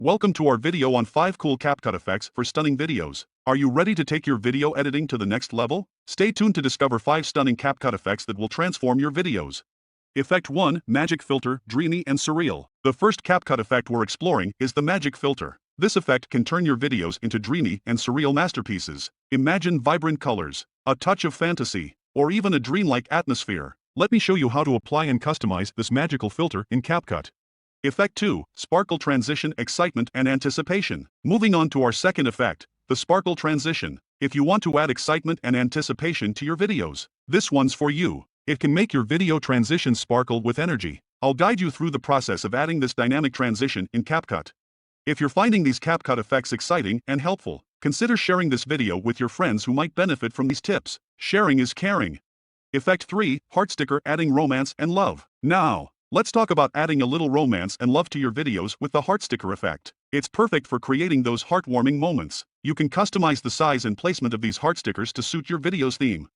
Welcome to our video on 5 cool CapCut effects for stunning videos. Are you ready to take your video editing to the next level? Stay tuned to discover 5 stunning CapCut effects that will transform your videos. Effect 1. Magic Filter, Dreamy and Surreal. The first CapCut effect we're exploring is the Magic Filter. This effect can turn your videos into dreamy and surreal masterpieces. Imagine vibrant colors, a touch of fantasy, or even a dreamlike atmosphere. Let me show you how to apply and customize this magical filter in CapCut. Effect 2. Sparkle Transition, Excitement and Anticipation. Moving on to our second effect, the Sparkle Transition. If you want to add excitement and anticipation to your videos, this one's for you. It can make your video transition sparkle with energy. I'll guide you through the process of adding this dynamic transition in CapCut. If you're finding these CapCut effects exciting and helpful, consider sharing this video with your friends who might benefit from these tips. Sharing is caring. Effect 3. Heart Sticker, Adding Romance and Love. Now, let's talk about adding a little romance and love to your videos with the heart sticker effect. It's perfect for creating those heartwarming moments. You can customize the size and placement of these heart stickers to suit your video's theme.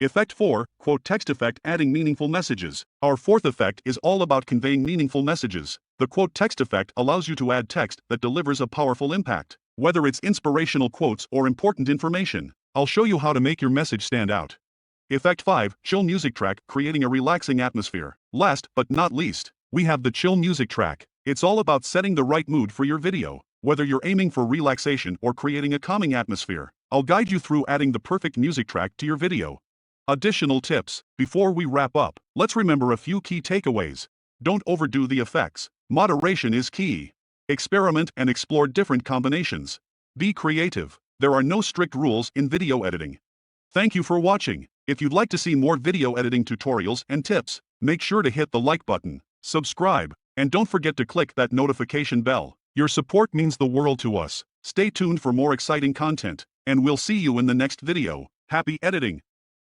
Effect 4. Quote Text Effect, Adding Meaningful Messages. Our fourth effect is all about conveying meaningful messages. The quote text effect allows you to add text that delivers a powerful impact, whether it's inspirational quotes or important information. I'll show you how to make your message stand out. Effect 5. Chill Music Track, Creating a Relaxing Atmosphere. Last but not least, we have the chill music track. It's all about setting the right mood for your video, whether you're aiming for relaxation or creating a calming atmosphere. I'll guide you through adding the perfect music track to your video. Additional tips. Before we wrap up, let's remember a few key takeaways. Don't overdo the effects. Moderation is key. Experiment and explore different combinations. Be creative. There are no strict rules in video editing. Thank you for watching. If you'd like to see more video editing tutorials and tips, make sure to hit the like button, subscribe, and don't forget to click that notification bell. Your support means the world to us. Stay tuned for more exciting content, and we'll see you in the next video. Happy editing!